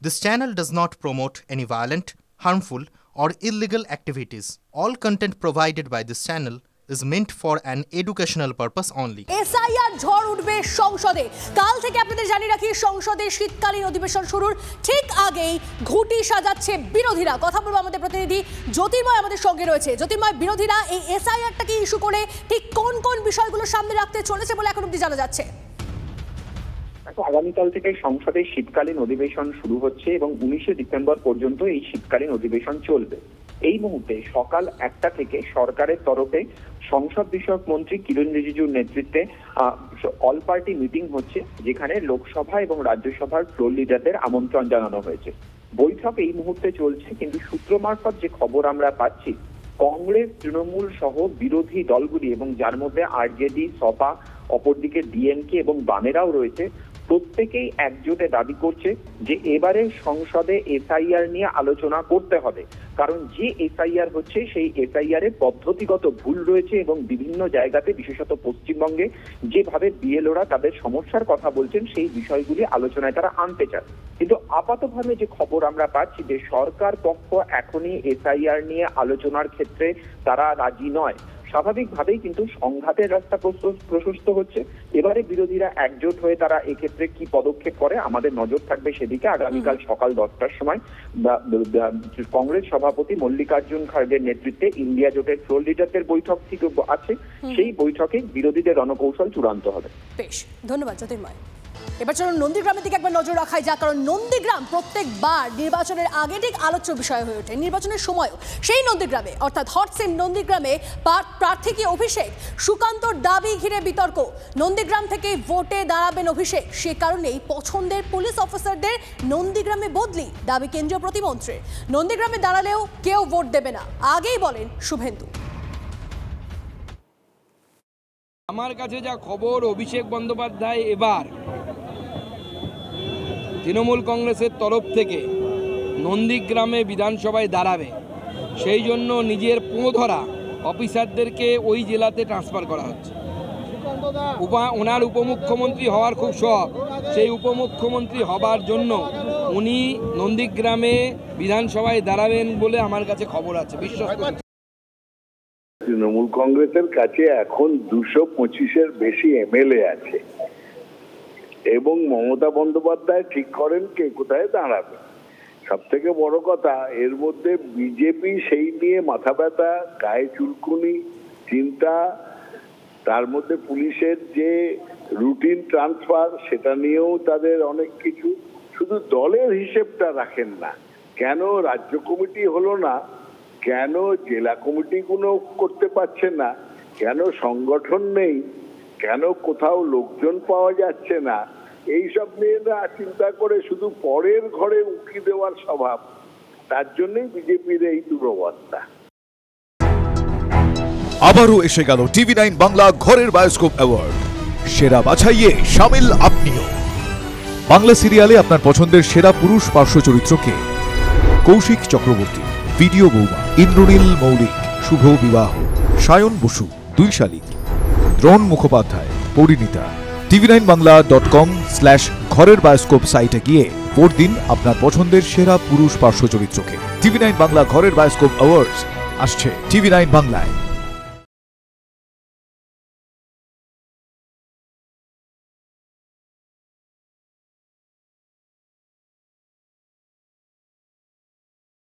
This channel does not promote any violent, harmful, or illegal activities. All content provided by this channel is meant for an educational purpose only. SIR ঝড় উঠবে সংসদে। কাল থেকে আপনাদের জানিয়ে রাখি, সংসদে শীতকালীন অধিবেশন শুরুর ঠিক আগেই ঘুঁটি সাজাচ্ছে বিরোধীরা। কথা বলবো আমাদের প্রতিনিধি জ্যোতির্ময় আমাদের সঙ্গে রয়েছে। জ্যোতির্ময়, বিরোধীরা এই এসআইআরটাকে ইস্যু করে ঠিক কোন কোন বিষয়গুলো সামনে রাখতে চলেছে বলে এখন অবধি জানা যাচ্ছে? আগামীকাল থেকে সংসদের শীতকালীন অধিবেশন শুরু হচ্ছে এবং 19শে ডিসেম্বর পর্যন্ত এই শীতকালীন অধিবেশন চলবে। এই মুহূর্তে সকাল 1টা থেকে সরকারের তরফে সংসদ বিষয়ক মন্ত্রী কিরণ রিজিজুর নেতৃত্বে অল পার্টি মিটিং হচ্ছে, যেখানে লোকসভা এবং রাজ্যসভার ফ্লোর লিডারদের আমন্ত্রণ জানানো হয়েছে। বৈঠক এই মুহূর্তে চলছে, কিন্তু সূত্র মারফত যে খবর আমরা পাচ্ছি, কংগ্রেস, তৃণমূল সহ বিরোধী দলগুলি এবং যার মধ্যে আরজেডি, সপা, অপরদিকে ডিএমকে এবং বামেরাও রয়েছে, প্রত্যেকেই একজোটে দাবি করছে যে এবারে সংসদে এসআইআর নিয়ে আলোচনা করতে হবে। কারণ যে এসআইআর হচ্ছে সেই এসআইআর এর পদ্ধতিগত ভুল রয়েছে এবং বিভিন্ন জায়গাতে, বিশেষত পশ্চিমবঙ্গে যেভাবে বিএলওরা তাদের সমস্যার কথা বলছেন, সেই বিষয়গুলি আলোচনায় তারা আনতে চান। কিন্তু আপাতভাবে যে খবর আমরা পাচ্ছি যে সরকার পক্ষ এখনই এসআইআর নিয়ে আলোচনার ক্ষেত্রে তারা রাজি নয়। স্বাভাবিকভাবেই কিন্তু সংঘাতের রাস্তা প্রশস্ত হচ্ছে। এবারে বিরোধীরা একজোট হয়ে তারা এক্ষেত্রে কি পদক্ষেপ করে, আমাদের নজর থাকবে সেদিকে। আগামীকাল সকাল 10টার সময় কংগ্রেস সভাপতি মল্লিকার্জুন খাড়গের নেতৃত্বে ইন্ডিয়া জোটের ফ্লোর লিডারদের বৈঠক ঠিক আছে। সেই বৈঠকে বিরোধীদের রণকৌশল চূড়ান্ত হবে। বেশ, ধন্যবাদ জ্যোতির্ময়। এবার চলুন নন্দীগ্রামের দিকে একবার নজর রাখাই যাক, কারণ নন্দীগ্রাম প্রত্যেকবার নির্বাচনের আগে ঠিক আলোচ্য বিষয় হয়ে ওঠে। নির্বাচনের সময়ও সেই নন্দীগ্রামে, অর্থাৎ হটসিন নন্দীগ্রামে প্রার্থী কি অভিষেক, সুকান্তর দাবি ঘিরে বিতর্ক। নন্দীগ্রাম থেকে ভোটে দাঁড়াবেন অভিষেক, সে কারণেই পছন্দের পুলিশ অফিসারদের নন্দীগ্রামে বদলি, দাবি কেন্দ্রীয় প্রতিমন্ত্রীর। নন্দীগ্রামে দাঁড়ালেও কেউ ভোট দেবে না, আগেই বলেন শুভেন্দু। আমার কাছে যা খবর, অভিষেক বন্দ্যোপাধ্যায় এবার তৃণমূল কংগ্রেসের তরফ থেকে নন্দীগ্রামে বিধানসভায় দাঁড়াবে, সেই জন্য নিজের পোঁধরা অফিসারদেরকে ওই জেলাতে ট্রান্সফার করা হচ্ছে। ওনার উপমুখ্যমন্ত্রী হওয়ার খুব শখ, সেই উপমুখ্যমন্ত্রী হবার জন্য উনি নন্দীগ্রামে বিধানসভায় দাঁড়াবেন বলে আমার কাছে খবর আছে, বিশ্বাস করছি। তৃণমূল কংগ্রেসের কাছে এখন 225-এর বেশি এমএলএ আছে এবং মমতা বন্দ্যোপাধ্যায় ঠিক করেন কে কোথায় দাঁড়াবে। সব থেকে বড় কথা, এর মধ্যে বিজেপি সেই নিয়ে মাথা ব্যথা, গায়ে চুলকুনি, চিন্তা, তার মধ্যে পুলিশের যে রুটিন ট্রান্সফার, সেটা নিয়েও তাদের অনেক কিছু। শুধু দলের হিসেবটা রাখেন না, কেন রাজ্য কমিটি হলো না, কেন জেলা কমিটিগুলো করতে পারছে না, কেন সংগঠন নেই, কেন কোথাও লোকজন পাওয়া যাচ্ছে না, এইসব নিয়ে না চিন্তা করে শুধু পরের ঘরে উকি দেওয়ার স্বভাব, তার জন্যই বিজেপির এই দুরবস্থা। আবারও এসে গেল টিভি9 বাংলা ঘরের বায়োস্কোপ অ্যাওয়ার্ড। সেরা বাছাইয়ে শামিল আপনিও। বাংলা সিরিয়ালে আপনার পছন্দের সেরা পুরুষ পার্শ্ব চরিত্রকে কৌশিক চক্রবর্তী, ভিডিও বৌমা, ইন্দ্রনীল মৌলিক, শুভ বিবাহ, সায়ন বসু, দুই শালিক, দ্রোণ মুখোপাধ্যায়, পরিণীতা। tv9bangla.com/ঘরের বায়োস্কোপ সাইটে গিয়ে ভোট দিন আপনার পছন্দের সেরা পুরুষ পার্শ্ব চরিত্রকে। টিভি9 বাংলা ঘরের বায়োস্কোপ অ্যাওয়ার্ডস আসছে টিভি9 বাংলায়।